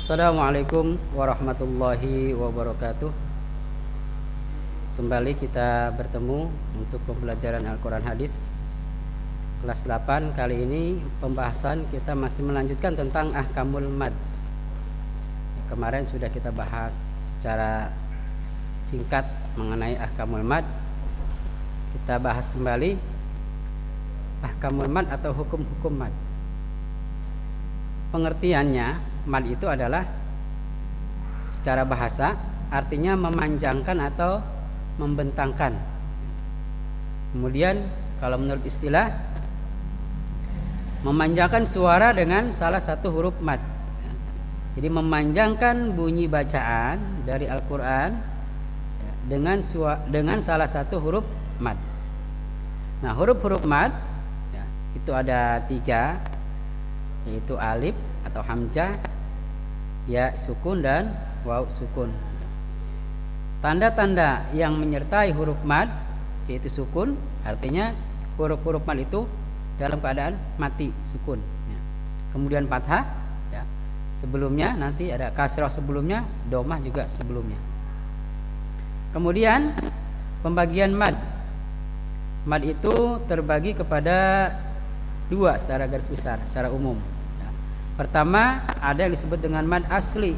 Assalamualaikum warahmatullahi wabarakatuh. Kembali kita bertemu untuk pembelajaran Al-Quran Hadis kelas 8. Kali ini pembahasan kita masih melanjutkan tentang Ahkamul Mad. Kemarin sudah kita bahas secara singkat mengenai Ahkamul Mad. Kita bahas kembali Ahkamul Mad atau hukum-hukum mad. Pengertiannya, mad itu adalah secara bahasa artinya memanjangkan atau membentangkan. Kemudian kalau menurut istilah, memanjangkan suara dengan salah satu huruf mad. Jadi memanjangkan bunyi bacaan dari Al-Quran dengan salah satu huruf mad. Nah, huruf-huruf mad itu ada 3, yaitu alif atau hamzah, ya sukun, dan waw sukun. Tanda-tanda yang menyertai huruf mad yaitu sukun, artinya huruf-huruf mad itu dalam keadaan mati, sukun. Kemudian fathah, ya, sebelumnya nanti ada kasrah sebelumnya, domah juga sebelumnya. Kemudian pembagian mad. Mad itu terbagi kepada 2 secara garis besar, secara umum. Pertama, ada yang disebut dengan mad asli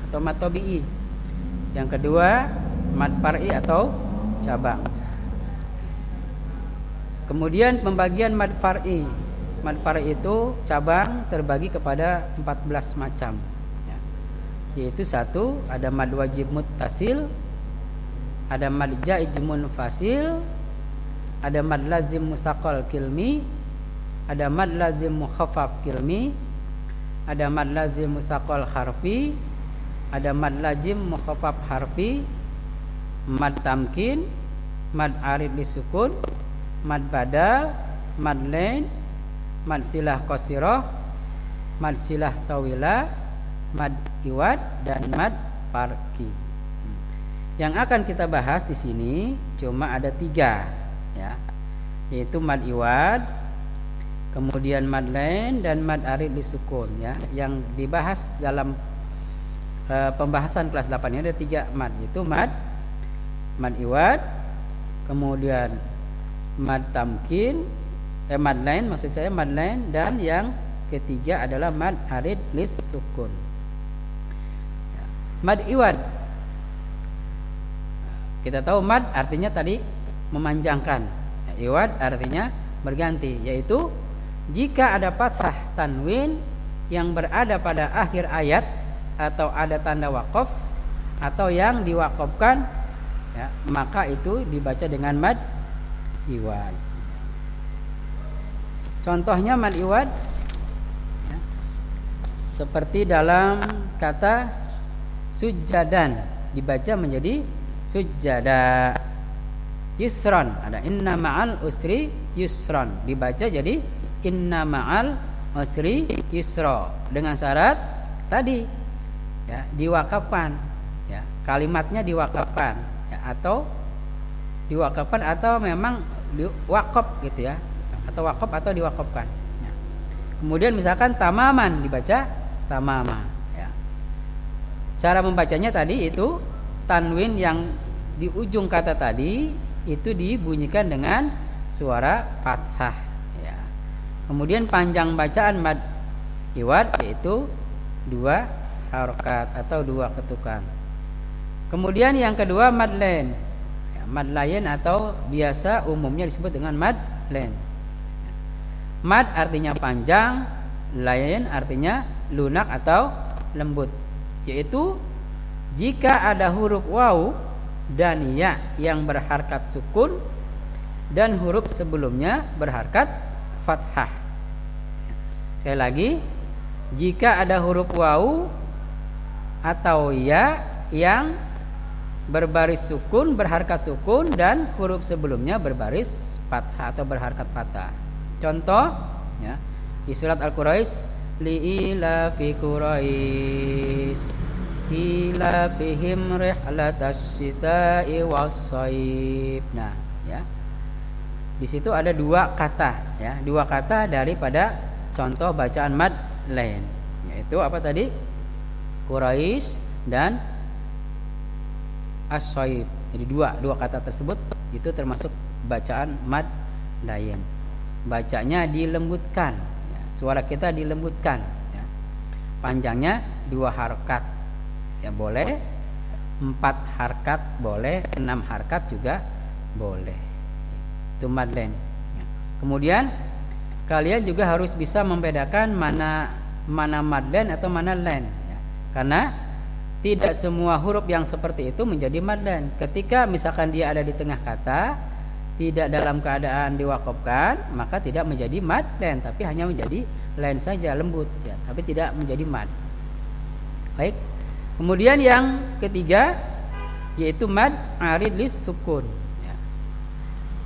atau mad tabi'i. Yang kedua, mad far'i atau cabang. Kemudian pembagian mad far'i. Mad far'i itu cabang terbagi kepada 14 macam. Yaitu 1, ada mad wajib muttasil, ada mad jaiz munfasil, ada mad lazim musaqqal kilmi, ada mad lazim mukhaffaf kilmi, ada mad lazim musaqqal harfi, ada mad lazim mukhaffaf harfi, mad tamkin, mad arid lisukun, mad badal, mad lain, mad silah qasirah, mad silah tawilah, mad iwad, dan mad farqi. Yang akan kita bahas di sini cuma ada 3, ya, yaitu mad iwad, kemudian mad lain, dan mad arid lisukun, ya. Yang dibahas dalam pembahasan kelas 8 ini ada 3 mad, yaitu mad iwad, kemudian mad tamkin, mad lain, maksud saya mad lain, dan yang ketiga adalah mad arid lisukun. Mad iwad, kita tahu mad artinya tadi memanjangkan, iwad artinya berganti, yaitu jika ada fathah tanwin yang berada pada akhir ayat, atau ada tanda waqaf, atau yang diwaqafkan, ya, maka itu dibaca dengan mad iwad. Contohnya mad iwad, ya, seperti dalam kata sujadan, dibaca menjadi sujada. Yusron, ada inna ma'al usri yusron, dibaca jadi inna ma'al usri yusro, dengan syarat tadi, ya, diwakafkan, ya, kalimatnya diwakafkan, ya, atau diwakafkan atau memang diwakaf gitu, ya, atau wakaf atau diwakafkan, ya. Kemudian misalkan tamaman, dibaca tamama, ya. Cara membacanya tadi itu tanwin yang di ujung kata tadi itu dibunyikan dengan suara fathah, ya. Kemudian panjang bacaan mad iwad yaitu 2 harokat atau 2 ketukan. Kemudian yang kedua mad lain, ya, mad lain atau biasa umumnya disebut dengan mad lain. Mad artinya panjang, lain artinya lunak atau lembut, yaitu jika ada huruf waw dan ya yang berharkat sukun dan huruf sebelumnya berharkat fathah. Sekali lagi, jika ada huruf waw atau ya yang berbaris sukun, berharkat sukun, dan huruf sebelumnya berbaris fathah atau berharkat fathah. Contoh, ya, di surat Al-Quraisy, li'ila fi Quraisy ila bihim rihlatas syita'i was-shaib. Nah, ya. Di situ ada 2 kata, ya, 2 kata daripada contoh bacaan mad lain, yaitu apa tadi? Quraisy dan As-Syaib. Jadi dua kata tersebut itu termasuk bacaan mad lain. Bacanya dilembutkan, ya, suara kita dilembutkan, ya. Panjangnya 2 harkat, ya boleh, 4 harkat boleh, 6 harkat juga boleh. Itu mad lain. Ya. Kemudian kalian juga harus bisa membedakan mana mad lain atau mana lain, ya. Karena tidak semua huruf yang seperti itu menjadi mad lain. Ketika misalkan dia ada di tengah kata, tidak dalam keadaan diwakafkan, maka tidak menjadi mad lain, tapi hanya menjadi lain saja, lembut, ya, tapi tidak menjadi mad. Baik. Kemudian yang ketiga yaitu mad arid lis sukun, ya.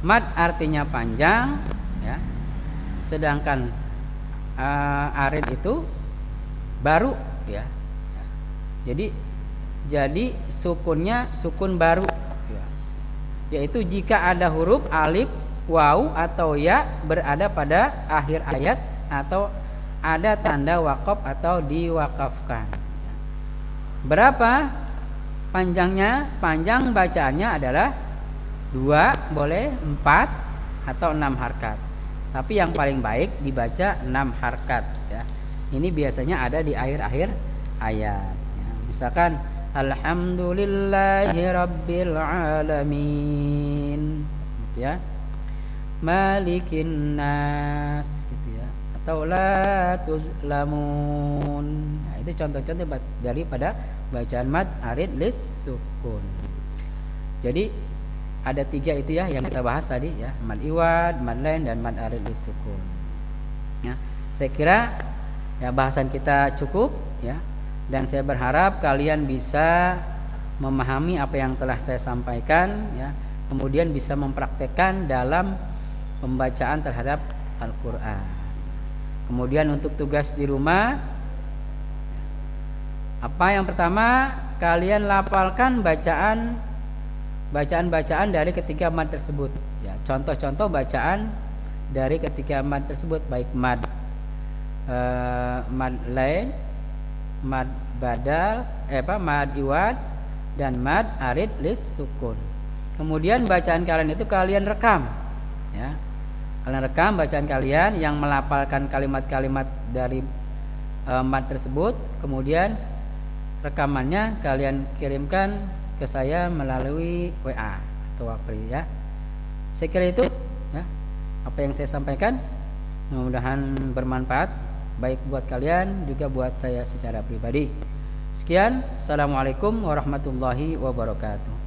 Mad artinya panjang, ya. Sedangkan arid itu baru, ya. Jadi sukunnya sukun baru, ya. Yaitu jika ada huruf alif, waw atau ya berada pada akhir ayat atau ada tanda wakaf atau diwakafkan. Berapa panjangnya? Panjang bacaannya adalah 2, boleh 4 atau 6 harkat. Tapi yang paling baik dibaca 6 harkat, ya. Ini biasanya ada di akhir-akhir ayat, ya. Misalkan alhamdulillahi rabbil alamin, gitu ya. Malikin nas, gitu ya. Atau la tuzlamun. Nah, itu contoh-contoh daripada bacaan mad arid lis sukun. Jadi ada 3 itu ya yang kita bahas tadi, ya, mad iwad, mad lain dan mad arid lis sukun. Ya, saya kira ya bahasan kita cukup, ya. Dan saya berharap kalian bisa memahami apa yang telah saya sampaikan, ya. Kemudian bisa mempraktekkan dalam pembacaan terhadap Al-Qur'an. Kemudian untuk tugas di rumah, apa yang pertama, kalian lafalkan bacaan dari ketiga mad tersebut, ya. Contoh-contoh bacaan dari ketiga mad tersebut, baik mad lain, mad badal, mad iwad dan mad arid lis sukun. Kemudian bacaan kalian itu kalian rekam, ya. Kalian rekam bacaan kalian yang melafalkan kalimat-kalimat dari mad tersebut. Kemudian rekamannya kalian kirimkan ke saya melalui WA atau Wapri, ya. Saya kira itu, ya, apa yang saya sampaikan. Mudah-mudahan bermanfaat baik buat kalian juga buat saya secara pribadi. Sekian, assalamualaikum warahmatullahi wabarakatuh.